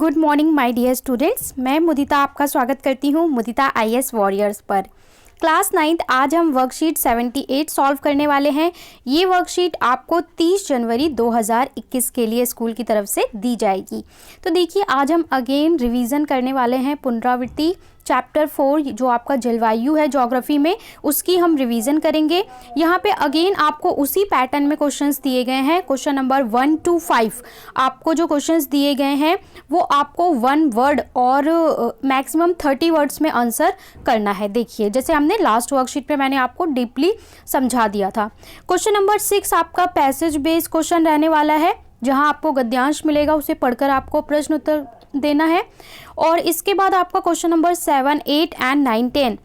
Good morning my dear students. मैं मुदिता आपका स्वागत करती हूँ मुदिता आईएएस वॉरियर्स पर। क्लास 9th आज हम वर्कशीट 78 सॉल्व करने वाले हैं। ये वर्कशीट आपको 30 जनवरी 2021 के लिए स्कूल की तरफ से दी जाएगी। तो देखिए आज हम अगेन रिवीजन करने वाले हैं पुनरावृत्ति चैप्टर 4 जो आपका जलवायु है ज्योग्राफी में, उसकी हम रिवीजन करेंगे। यहाँ पे अगेन आपको उसी पैटर्न में क्वेश्चंस दिए गए हैं। क्वेश्चन नंबर 1 to 5 आपको जो क्वेश्चंस दिए गए हैं वो आपको 1 वर्ड और मैक्सिमम 30 वर्ड्स में आंसर करना है। देखिए जैसे हमने लास्ट वर्कशीट पे मैंने आपको डीपली समझा दिया था। क्वेश्चन नंबर 6 आपका पैसेज बेस्ड क्वेश्चन रहने वाला है, जहां आपको गद्यांश मिलेगा, उसे पढ़कर आपको प्रश्न उत्तर देना है। और इसके बाद आपका क्वेश्चन नंबर 7, 8 एंड 9, 10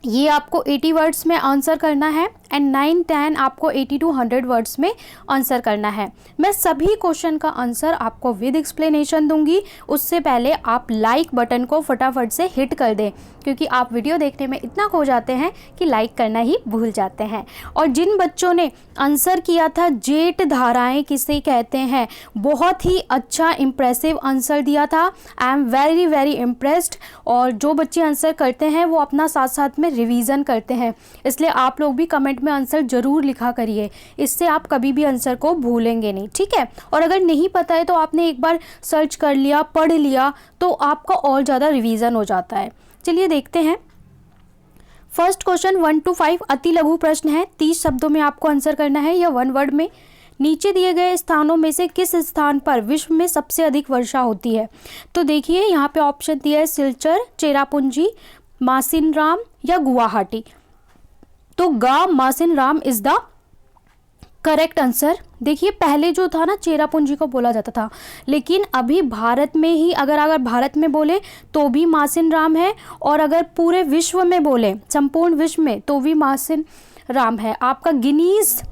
ये आपको 80 वर्ड्स में आंसर करना है एंड 9, 10 आपको 80 to 100 वर्ड्स में आंसर करना है। मैं सभी क्वेश्चन का आंसर आपको विद एक्सप्लेनेशन दूंगी। उससे पहले आप लाइक बटन को फटाफट से हिट कर दें, क्योंकि आप वीडियो देखने में इतना खो जाते हैं कि लाइक करना ही भूल जाते हैं। और जिन बच्चों ने आंसर किया था जेट धाराएं किसे कहते हैं, बहुत ही अच्छा इंप्रेसिव आंसर दिया था। I am very very impressed. और जो बच्चे आंसर करते हैं वो अपना साथ साथ में रिवीजन करते हैं, इसलिए आप लोग भी कमेंट में आंसर जरूर लिखा करिए। इससे आप कभी भी आंसर को भूलेंगे नहीं, ठीक है। और अगर नहीं पता है तो आपने एक बार सर्च कर लिया, पढ़ लिया, तो आपका और ज़्यादा रिवीजन हो जाता है। चलिए देखते हैं। फर्स्ट क्वेश्चन 1 to 5 अति लघु प्रश्न है। 30 शब्दों में आपको आंसर करना है या 1 वर्ड में। नीचे दिए गए स्थानों में से किस स्थान पर विश्व में सबसे अधिक वर्षा होती है। तो देखिए यहाँ पे ऑप्शन दिया है सिलचर, चेरापूंजी, मासिनराम या गुवाहाटी। तो Mawsynram is the correct answer. देखिए पहले जो था ना चेरापूंजी को बोला जाता था, लेकिन अभी भारत में ही अगर भारत में बोले तो भी मासिनराम है, और अगर पूरे विश्व में बोले संपूर्ण विश्व में तो भी मासिनराम है। आपका गिनीज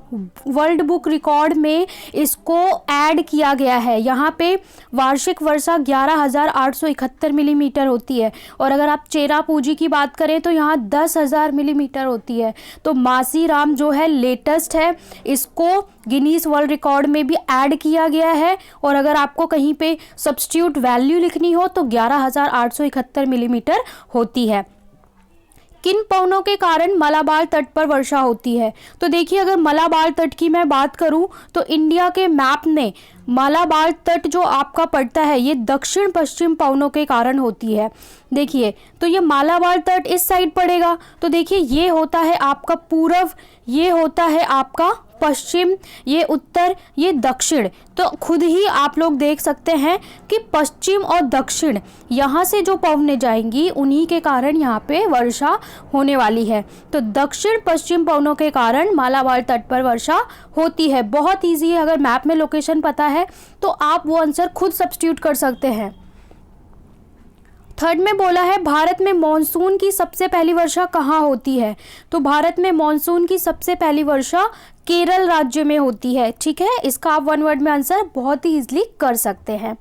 वर्ल्ड बुक रिकॉर्ड में इसको ऐड किया गया है। यहाँ पे वार्षिक वर्षा 11,871 मिलीमीटर होती है, और अगर आप चेरापूंजी की बात करें तो यहाँ 10,000 मिलीमीटर होती है। तो मासीराम जो है लेटेस्ट है, इसको गिनीज वर्ल्ड रिकॉर्ड में भी ऐड किया गया है। और अगर आपको कहीं पे सब्स्टिट्यूट वैल्यू लिखनी हो तो 11,871 मिलीमीटर होती है। किन पवनों के कारण मलाबार तट पर वर्षा होती है। तो देखिए अगर मलाबार तट की मैं बात करूं तो इंडिया के मैप में मलाबार तट जो आपका पड़ता है ये दक्षिण पश्चिम पवनों के कारण होती है। देखिए तो ये मलाबार तट इस साइड पड़ेगा, तो देखिए ये होता है आपका पूर्व, ये होता है आपका पश्चिम, ये उत्तर, ये दक्षिण। तो खुद ही आप लोग देख सकते हैं कि पश्चिम और दक्षिण यहाँ से जो पवनें जाएंगी उन्हीं के कारण यहाँ पे वर्षा होने वाली है। तो दक्षिण पश्चिम पवनों के कारण मालाबार तट पर वर्षा होती है। बहुत इजी है, अगर मैप में लोकेशन पता है तो आप वो आंसर खुद सब्स्टिट्यूट कर सकते हैं। थर्ड में बोला है भारत में मॉनसून की सबसे पहली वर्षा कहाँ होती है। तो भारत में मॉनसून की सबसे पहली वर्षा केरल राज्य में होती है, ठीक है। इसका आप 1 वर्ड में आंसर बहुत ही इजीली कर सकते हैं।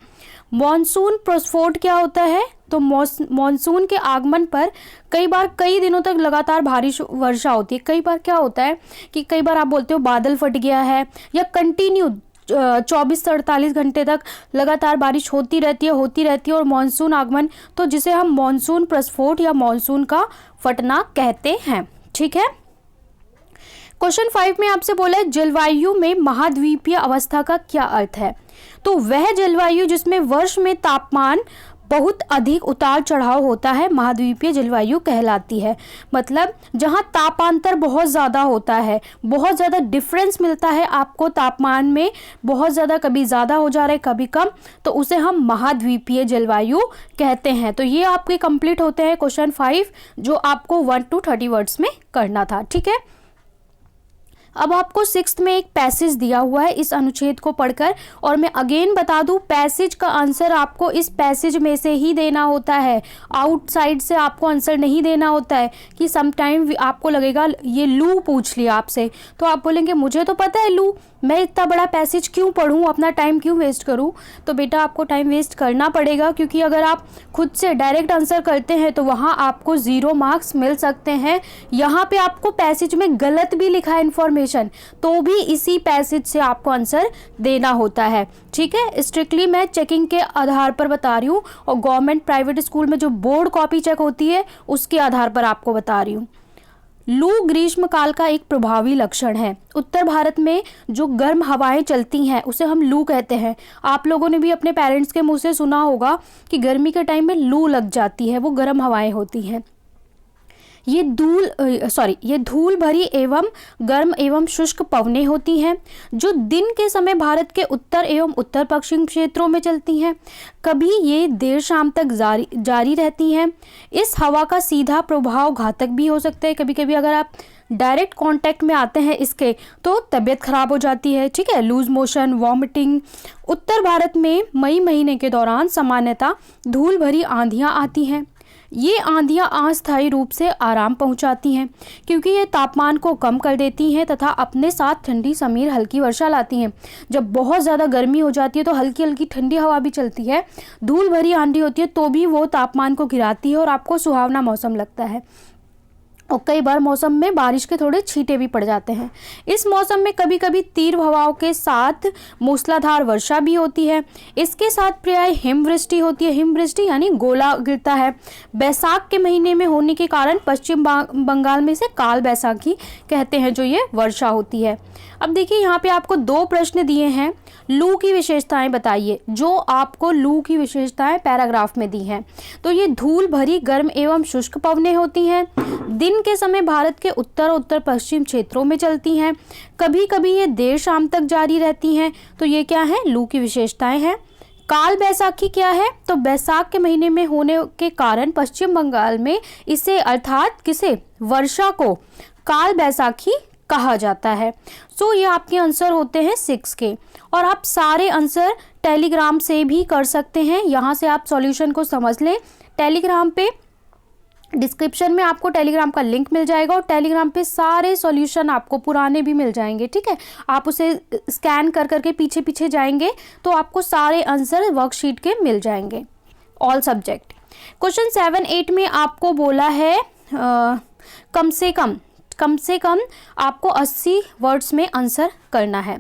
मॉनसून प्रस्फोट क्या होता है। तो मॉनसून के आगमन पर कई बार कई दिनों तक लगातार भारी वर्षा होती है। कई बार क्या होता है कि कई बार आप बोलते हो बादल फट गया है, या कंटिन्यू 24 से 48 घंटे तक लगातार बारिश होती रहती है और मॉनसून आगमन, तो जिसे हम मॉनसून प्रस्फोट या मॉनसून का फटना कहते हैं, ठीक है। क्वेश्चन 5 में आपसे बोला है जलवायु में महाद्वीपीय अवस्था का क्या अर्थ है। तो वह जलवायु जिसमें वर्ष में तापमान बहुत अधिक उतार चढ़ाव होता है महाद्वीपीय जलवायु कहलाती है। मतलब जहाँ तापांतर बहुत ज़्यादा होता है, बहुत ज़्यादा डिफरेंस मिलता है आपको तापमान में, बहुत ज़्यादा, कभी ज़्यादा हो जा रहा है कभी कम, तो उसे हम महाद्वीपीय जलवायु कहते हैं। तो ये आपके कंप्लीट होते हैं क्वेश्चन 5 जो आपको 1 to 30 वर्ड्स में करना था, ठीक है। अब आपको 6th में एक पैसेज दिया हुआ है इस अनुच्छेद को पढ़कर, और मैं अगेन बता दूं पैसेज का आंसर आपको इस पैसेज में से ही देना होता है, आउटसाइड से आपको आंसर नहीं देना होता है। कि समटाइम आपको लगेगा ये लू पूछ लिया आपसे, तो आप बोलेंगे मुझे तो पता है लू, मैं इतना बड़ा पैसेज क्यों पढूं, अपना टाइम क्यों वेस्ट करूं। तो बेटा आपको टाइम वेस्ट करना पड़ेगा, क्योंकि अगर आप खुद से डायरेक्ट आंसर करते हैं तो वहाँ आपको 0 मार्क्स मिल सकते हैं। यहाँ पे आपको पैसेज में गलत भी लिखा है इन्फॉर्मेशन, तो भी इसी पैसेज से आपको आंसर देना होता है। ठीक है, स्ट्रिक्टली मैं चेकिंग के आधार पर बता रही हूँ, और गवर्नमेंट प्राइवेट स्कूल में जो बोर्ड कॉपी चेक होती है उसके आधार पर आपको बता रही हूँ। लू ग्रीष्म काल का एक प्रभावी लक्षण है। उत्तर भारत में जो गर्म हवाएं चलती हैं उसे हम लू कहते हैं। आप लोगों ने भी अपने पेरेंट्स के मुंह से सुना होगा कि गर्मी के टाइम में लू लग जाती है, वो गर्म हवाएं होती हैं। ये धूल भरी एवं गर्म एवं शुष्क पवनें होती हैं, जो दिन के समय भारत के उत्तर एवं उत्तर पश्चिम क्षेत्रों में चलती हैं। कभी ये देर शाम तक जारी रहती हैं। इस हवा का सीधा प्रभाव घातक भी हो सकता है। कभी कभी अगर आप डायरेक्ट कांटेक्ट में आते हैं इसके, तो तबीयत खराब हो जाती है। ठीक है, लूज मोशन, वॉमिटिंग। उत्तर भारत में मई महीने के दौरान सामान्यतः धूल भरी आंधियां आती हैं। ये आंधियां अस्थायी रूप से आराम पहुंचाती हैं, क्योंकि ये तापमान को कम कर देती हैं तथा अपने साथ ठंडी समीर हल्की वर्षा लाती हैं। जब बहुत ज़्यादा गर्मी हो जाती है तो हल्की हल्की ठंडी हवा भी चलती है, धूल भरी आंधी होती है, तो भी वो तापमान को गिराती है और आपको सुहावना मौसम लगता है। और कई बार मौसम में बारिश के थोड़े छींटे भी पड़ जाते हैं। इस मौसम में कभी कभी तीव्र हवाओं के साथ मूसलाधार वर्षा भी होती है। इसके साथ प्रायः हिमवृष्टि होती है। हिमवृष्टि यानी गोला गिरता है। बैसाख के महीने में होने के कारण पश्चिम बंगाल में इसे काल बैसाखी कहते हैं, जो ये वर्षा होती है। अब देखिए यहाँ पे आपको 2 प्रश्न दिए हैं। लू की विशेषताएं बताइए। जो आपको लू की विशेषताएं पैराग्राफ में दी हैं। तो ये धूल भरी गर्म एवं शुष्क पवनें होती हैं। दिन के समय भारत के उत्तर और उत्तर पश्चिम क्षेत्रों में चलती हैं। कभी कभी ये देर शाम तक जारी रहती हैं। तो ये क्या है, लू की विशेषताएं हैं। काल बैसाखी क्या है, तो बैसाख के महीने में होने के कारण पश्चिम बंगाल में इसे अर्थात किसे, वर्षा को काल बैसाखी कहा जाता है। सो ये आपके आंसर होते हैं 6 के। और आप सारे आंसर टेलीग्राम से भी कर सकते हैं। यहाँ से आप सॉल्यूशन को समझ लें। टेलीग्राम पे डिस्क्रिप्शन में आपको टेलीग्राम का लिंक मिल जाएगा, और टेलीग्राम पे सारे सॉल्यूशन आपको पुराने भी मिल जाएंगे। ठीक है, आप उसे स्कैन कर करके पीछे पीछे जाएंगे तो आपको सारे आंसर वर्कशीट के मिल जाएंगे, ऑल सब्जेक्ट। क्वेश्चन 7-8 में आपको बोला है कम से कम आपको 80 वर्ड्स में आंसर करना है।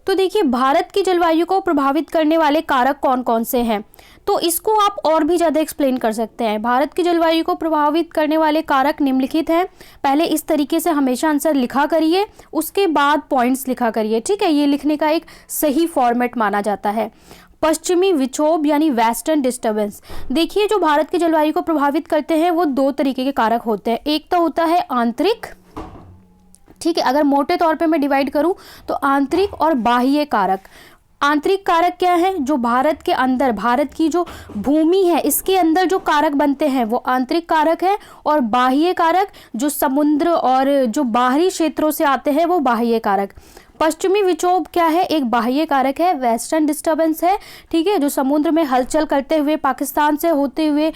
तो देखिए, भारत की जलवायु को प्रभावित करने वाले कारक कौन कौन से हैं, तो इसको आप और भी ज़्यादा एक्सप्लेन कर सकते हैं। भारत की जलवायु को प्रभावित करने वाले कारक निम्नलिखित हैं। पहले इस तरीके से हमेशा आंसर लिखा करिए, उसके बाद पॉइंट्स लिखा करिए। ठीक है, ये लिखने का एक सही फॉर्मेट माना जाता है। पश्चिमी विक्षोभ यानी वेस्टर्न डिस्टर्बेंस। देखिए, जो भारत की जलवायु को प्रभावित करते हैं वो 2 तरीके के कारक होते हैं। एक तो होता है आंतरिक, ठीक है, अगर मोटे तौर पे मैं डिवाइड करूं तो आंतरिक और बाह्य कारक। आंतरिक कारक क्या है, जो भारत के अंदर, भारत की जो भूमि है इसके अंदर जो कारक बनते हैं वो आंतरिक कारक है, और बाह्य कारक जो समुद्र और जो बाहरी क्षेत्रों से आते हैं वो बाह्य कारक। पश्चिमी विक्षोभ क्या है, एक बाह्य कारक है, वेस्टर्न डिस्टर्बेंस है। ठीक है, जो समुद्र में हलचल करते हुए पाकिस्तान से होते हुए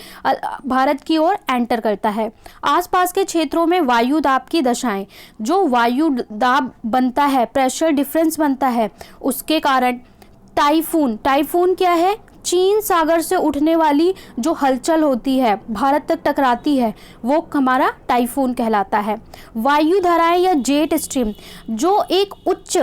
भारत की ओर एंटर करता है। आसपास के क्षेत्रों में वायु दाब की दशाएं, जो वायु दाब बनता है, प्रेशर डिफरेंस बनता है, उसके कारण टाइफून क्या है, चीन सागर से उठने वाली जो हलचल होती है भारत तक टकराती है वो हमारा टाइफून कहलाता है। वायु धाराएं या जेट स्ट्रीम, जो एक उच्च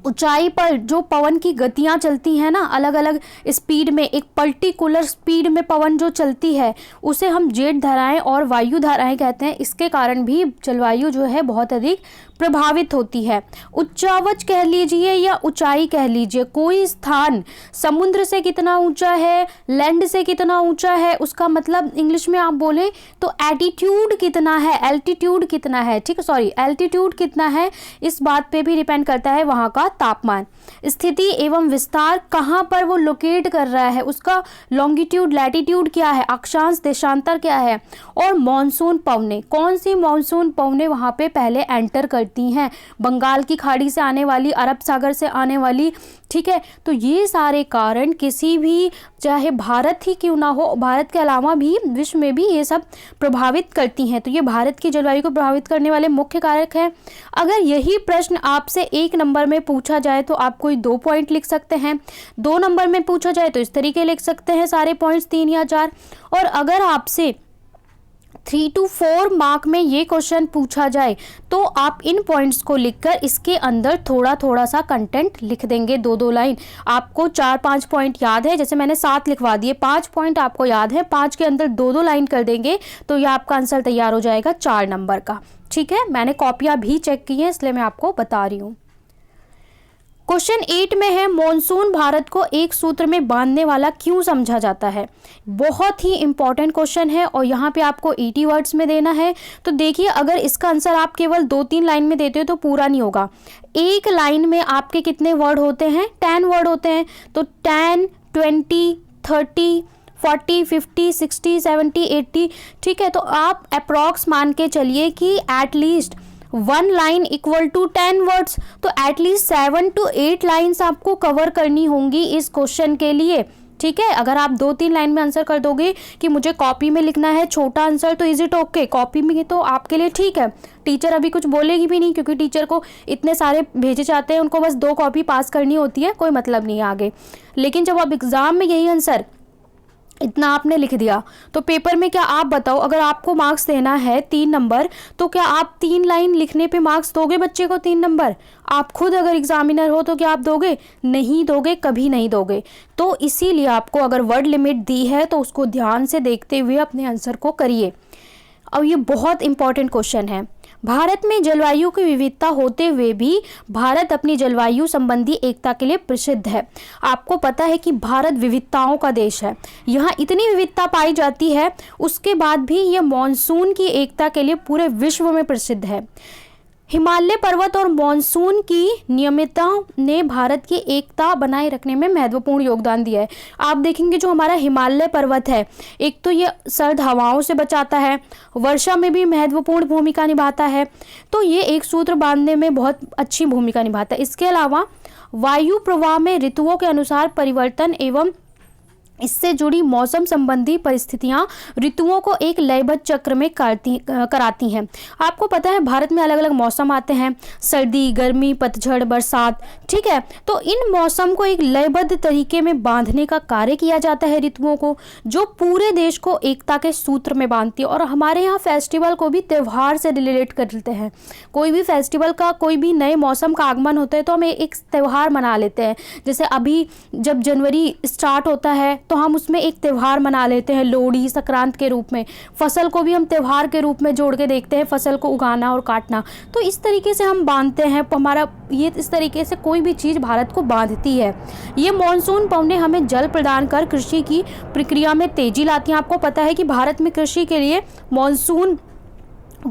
ऊंचाई पर जो पवन की गतियां चलती हैं ना, अलग अलग स्पीड में, एक पर्टिकुलर स्पीड में पवन जो चलती है उसे हम जेट धाराएं और वायु धाराएं कहते हैं। इसके कारण भी जलवायु जो है बहुत अधिक प्रभावित होती है। उच्चावच कह लीजिए या ऊंचाई कह लीजिए, कोई स्थान समुद्र से कितना ऊंचा है, लैंड से कितना ऊंचा है, उसका मतलब इंग्लिश में आप बोले तो एटीट्यूड कितना है, एल्टीट्यूड कितना है, ठीक है, सॉरी एल्टीट्यूड कितना है, इस बात पे भी डिपेंड करता है वहाँ का तापमान। स्थिति एवं विस्तार, कहाँ पर वो लोकेट कर रहा है, उसका लॉन्गिट्यूड लैटिट्यूड क्या है, अक्षांश देशांतर क्या है, और मॉनसून पवने, कौन सी मॉनसून पवने वहाँ पे पहले एंटर करती करती हैं, बंगाल की खाड़ी से आने वाली, अरब सागर से आने वाली, ठीक है। तो ये सारे कारण किसी भी, चाहे भारत ही क्यों ना हो, भारत के अलावा भी विश्व में भी ये सब प्रभावित करती हैं। तो ये भारत की जलवायु को प्रभावित करने वाले मुख्य कारक हैं। अगर यही प्रश्न आपसे 1 नंबर में पूछा जाए तो आप कोई 2 पॉइंट लिख सकते हैं, 2 नंबर में पूछा जाए तो इस तरीके लिख सकते हैं सारे पॉइंट्स 3 या 4, और अगर आपसे 3 to 4 मार्क में ये क्वेश्चन पूछा जाए तो आप इन पॉइंट्स को लिखकर इसके अंदर थोड़ा थोड़ा सा कंटेंट लिख देंगे, 2-2 लाइन। आपको 4-5 पॉइंट याद है, जैसे मैंने 7 लिखवा दिए, 5 पॉइंट आपको याद है, 5 के अंदर 2-2 लाइन कर देंगे तो ये आपका आंसर तैयार हो जाएगा 4 नंबर का, ठीक है। मैंने कॉपियाँ भी चेक की हैं इसलिए मैं आपको बता रही हूँ। क्वेश्चन 8 में है, मॉनसून भारत को एक सूत्र में बांधने वाला क्यों समझा जाता है। बहुत ही इंपॉर्टेंट क्वेश्चन है और यहाँ पे आपको 80 वर्ड्स में देना है। तो देखिए, अगर इसका आंसर आप केवल 2-3 लाइन में देते हो तो पूरा नहीं होगा। एक लाइन में आपके कितने वर्ड होते हैं, 10 वर्ड होते हैं। तो 10, 20, 30, 40, 50, 60, 70, 80, ठीक है। तो आप अप्रॉक्स मान के चलिए कि at least 1 line equal to 10 words, तो एटलीस्ट 7 to 8 लाइन्स आपको कवर करनी होंगी इस क्वेश्चन के लिए, ठीक है। अगर आप 2-3 लाइन में आंसर कर दोगे कि मुझे कॉपी में लिखना है छोटा आंसर, तो इज इट ओके, कॉपी में तो आपके लिए ठीक है, टीचर अभी कुछ बोलेगी भी नहीं, क्योंकि टीचर को इतने सारे भेजे जाते हैं, उनको बस 2 कॉपी पास करनी होती है, कोई मतलब नहीं है आगे। लेकिन जब आप एग्जाम में यही आंसर इतना आपने लिख दिया तो पेपर में, क्या आप बताओ, अगर आपको मार्क्स देना है 3 नंबर, तो क्या आप 3 लाइन लिखने पे मार्क्स दोगे बच्चे को 3 नंबर? आप खुद अगर एग्जामिनर हो तो क्या आप दोगे? नहीं दोगे, कभी नहीं दोगे। तो इसीलिए आपको अगर वर्ड लिमिट दी है तो उसको ध्यान से देखते हुए अपने आंसर को करिए। अब ये बहुत इंपॉर्टेंट क्वेश्चन है। भारत में जलवायु की विविधता होते हुए भी भारत अपनी जलवायु संबंधी एकता के लिए प्रसिद्ध है। आपको पता है कि भारत विविधताओं का देश है, यहाँ इतनी विविधता पाई जाती है, उसके बाद भी ये मॉनसून की एकता के लिए पूरे विश्व में प्रसिद्ध है। हिमालय पर्वत और मॉनसून की नियमितता ने भारत की एकता बनाए रखने में महत्वपूर्ण योगदान दिया है। आप देखेंगे जो हमारा हिमालय पर्वत है, एक तो ये सर्द हवाओं से बचाता है, वर्षा में भी महत्वपूर्ण भूमिका निभाता है, तो ये एक सूत्र बांधने में बहुत अच्छी भूमिका निभाता है। इसके अलावा वायु प्रवाह में ऋतुओं के अनुसार परिवर्तन एवं इससे जुड़ी मौसम संबंधी परिस्थितियां ऋतुओं को एक लयबद्ध चक्र में कराती हैं। आपको पता है भारत में अलग अलग मौसम आते हैं, सर्दी, गर्मी, पतझड़, बरसात, ठीक है। तो इन मौसम को एक लयबद्ध तरीके में बांधने का कार्य किया जाता है ऋतुओं को, जो पूरे देश को एकता के सूत्र में बांधती है। और हमारे यहाँ फेस्टिवल को भी त्यौहार से रिलेट करते हैं। कोई भी फेस्टिवल का, कोई भी नए मौसम का आगमन होता है तो हम एक त्यौहार मना लेते हैं। जैसे अभी जब जनवरी स्टार्ट होता है तो हम उसमें एक त्यौहार मना लेते हैं, लोहड़ी, संक्रांत के रूप में। फसल को भी हम त्यौहार के रूप में जोड़ के देखते हैं, फसल को उगाना और काटना। तो इस तरीके से हम बांधते हैं हमारा, ये इस तरीके से कोई भी चीज़ भारत को बांधती है। ये मॉनसून पवनें हमें जल प्रदान कर कृषि की प्रक्रिया में तेजी लाती हैं। आपको पता है कि भारत में कृषि के लिए मॉनसून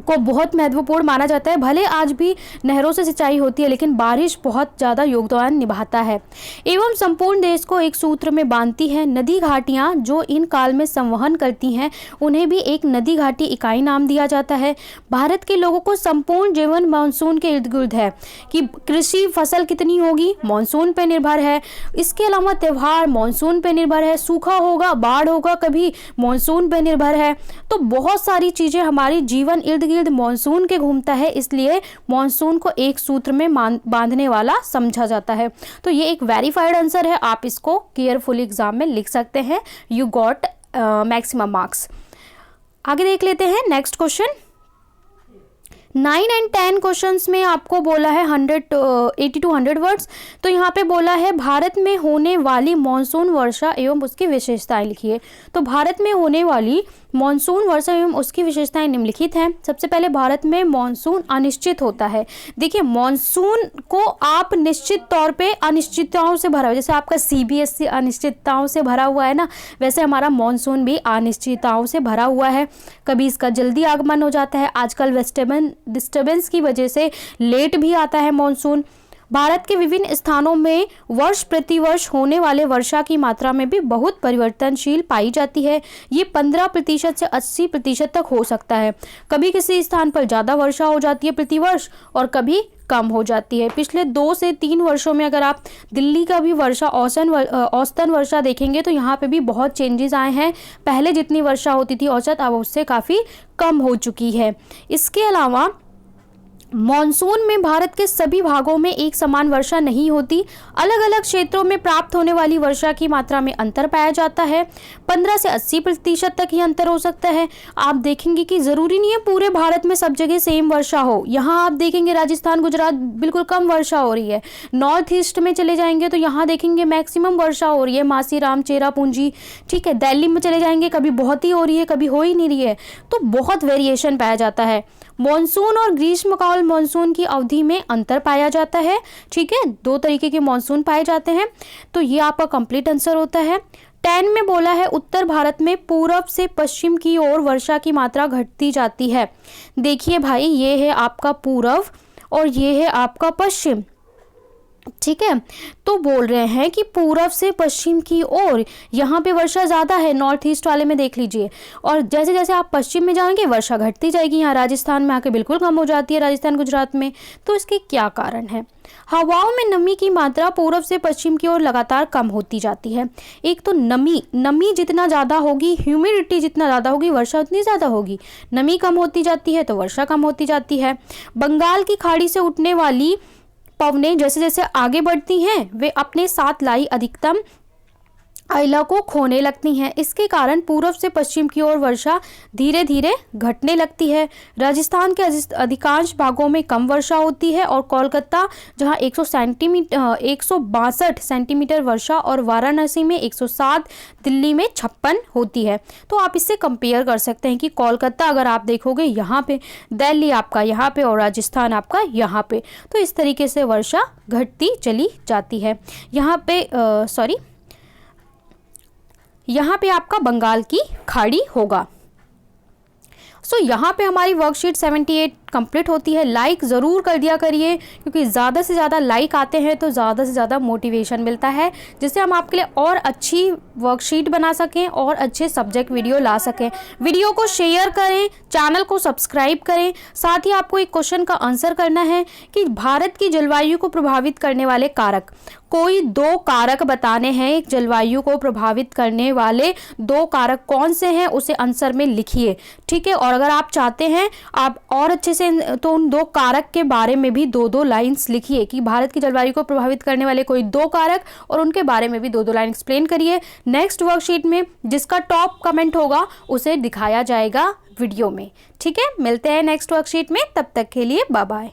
को बहुत महत्वपूर्ण माना जाता है। भले आज भी नहरों से सिंचाई होती है, लेकिन बारिश बहुत ज़्यादा योगदान निभाता है एवं संपूर्ण देश को एक सूत्र में बांधती है। नदी घाटियाँ जो इन काल में संवहन करती हैं, उन्हें भी एक नदी घाटी इकाई नाम दिया जाता है। भारत के लोगों को संपूर्ण जीवन मानसून के इर्द गिर्द है कि कृषि फसल कितनी होगी मानसून पर निर्भर है। इसके अलावा त्यौहार मानसून पर निर्भर है, सूखा होगा, बाढ़ होगा, कभी मानसून पर निर्भर है। तो बहुत सारी चीज़ें हमारी जीवन इर्द गिर्द मॉनसून के घूमता है, इसलिए मॉनसून को एक सूत्र में बांधने वाला समझा जाता है। तो ये एक वेरीफाइड आंसर है, आप इसको केयरफुली एग्जाम में लिख सकते हैं। You got maximum marks. आगे देख लेते हैं नेक्स्ट क्वेश्चन। 9 और 10 क्वेश्चंस में आपको बोला है 80 to 100 वर्ड्स। तो यहाँ पे बोला है भारत में होने वाली मॉनसून वर्षा एवं उसकी विशेषताएं लिखिए। तो भारत में होने वाली मॉनसून वर्षा एवं उसकी विशेषताएं निम्नलिखित हैं। सबसे पहले भारत में मॉनसून अनिश्चित होता है। देखिए, मॉनसून को आप निश्चित तौर पे अनिश्चितताओं से भरा हुआ, जैसे आपका CBSE अनिश्चितताओं से भरा हुआ है ना, वैसे हमारा मॉनसून भी अनिश्चितताओं से भरा हुआ है। कभी इसका जल्दी आगमन हो जाता है, आजकल वेस्टर्न डिस्टर्बेंस की वजह से लेट भी आता है मॉनसून। भारत के विभिन्न स्थानों में वर्ष प्रतिवर्ष होने वाले वर्षा की मात्रा में भी बहुत परिवर्तनशील पाई जाती है। ये 15% से 80% तक हो सकता है। कभी किसी स्थान पर ज़्यादा वर्षा हो जाती है प्रतिवर्ष और कभी कम हो जाती है। पिछले 2 से 3 वर्षों में अगर आप दिल्ली का भी वर्षा औसतन वर्षा देखेंगे तो यहाँ पे भी बहुत चेंजेस आए हैं। पहले जितनी वर्षा होती थी औसत, अब उससे काफ़ी कम हो चुकी है। इसके अलावा मॉनसून में भारत के सभी भागों में एक समान वर्षा नहीं होती। अलग अलग क्षेत्रों में प्राप्त होने वाली वर्षा की मात्रा में अंतर पाया जाता है। 15 से 80% तक ही अंतर हो सकता है। आप देखेंगे कि ज़रूरी नहीं है पूरे भारत में सब जगह सेम वर्षा हो। यहाँ आप देखेंगे राजस्थान, गुजरात बिल्कुल कम वर्षा हो रही है। नॉर्थ ईस्ट में चले जाएंगे तो यहाँ देखेंगे मैक्सिमम वर्षा हो रही है, मासीराम, चेरापूंजी, ठीक है। दिल्ली में चले जाएंगे कभी बहुत ही हो रही है, कभी हो ही नहीं रही है। तो बहुत वेरिएशन पाया जाता है। मॉनसून और ग्रीष्मकाल मॉनसून की अवधि में अंतर पाया जाता है, ठीक है। 2 तरीके के मॉनसून पाए जाते हैं। तो ये आपका कंप्लीट आंसर होता है। 10 में बोला है उत्तर भारत में पूर्व से पश्चिम की ओर वर्षा की मात्रा घटती जाती है। देखिए भाई, ये है आपका पूर्व और ये है आपका पश्चिम, ठीक है। तो बोल रहे हैं कि पूर्व से पश्चिम की ओर यहाँ पे वर्षा ज़्यादा है, नॉर्थ ईस्ट वाले में देख लीजिए। और जैसे जैसे आप पश्चिम में जाएंगे वर्षा घटती जाएगी। यहाँ राजस्थान में आके बिल्कुल कम हो जाती है, राजस्थान गुजरात में। तो इसके क्या कारण है? हवाओं में नमी की मात्रा पूर्व से पश्चिम की ओर लगातार कम होती जाती है। एक तो नमी जितना ज़्यादा होगी, ह्यूमिडिटी जितना ज़्यादा होगी, वर्षा उतनी ज़्यादा होगी। नमी कम होती जाती है तो वर्षा कम होती जाती है। बंगाल की खाड़ी से उठने वाली पवनें जैसे जैसे आगे बढ़ती हैं वे अपने साथ लाई अधिकतम अयला को खोने लगती हैं। इसके कारण पूर्व से पश्चिम की ओर वर्षा धीरे धीरे घटने लगती है। राजस्थान के अधिकांश भागों में कम वर्षा होती है और कोलकाता जहां 162 सेंटीमीटर वर्षा और वाराणसी में 107, दिल्ली में 56 होती है। तो आप इससे कंपेयर कर सकते हैं कि कोलकाता अगर आप देखोगे यहाँ पे, दिल्ली आपका यहाँ पे और राजस्थान आपका यहाँ पे। तो इस तरीके से वर्षा घटती चली जाती है। यहाँ पे आपका बंगाल की खाड़ी होगा। यहाँ पे हमारी वर्कशीट 78 कंप्लीट होती है। लाइक ज़रूर कर दिया करिए, क्योंकि ज़्यादा से ज़्यादा लाइक आते हैं तो ज़्यादा से ज़्यादा मोटिवेशन मिलता है, जिससे हम आपके लिए और अच्छी वर्कशीट बना सकें और अच्छे सब्जेक्ट वीडियो ला सकें। वीडियो को शेयर करें, चैनल को सब्सक्राइब करें। साथ ही आपको एक क्वेश्चन का आंसर करना है कि भारत की जलवायु को प्रभावित करने वाले कारक, कोई 2 कारक बताने हैं। एक जलवायु को प्रभावित करने वाले 2 कारक कौन से हैं, उसे आंसर में लिखिए, ठीक है। और अगर आप चाहते हैं आप और अच्छे से, तो उन 2 कारक के बारे में भी 2-2 लाइन्स लिखिए कि भारत की जलवायु को प्रभावित करने वाले कोई 2 कारक, और उनके बारे में भी 2-2 लाइन एक्सप्लेन करिए। नेक्स्ट वर्कशीट में जिसका टॉप कमेंट होगा उसे दिखाया जाएगा वीडियो में, ठीक है। मिलते हैं नेक्स्ट वर्कशीट में, तब तक के लिए बाय बाय।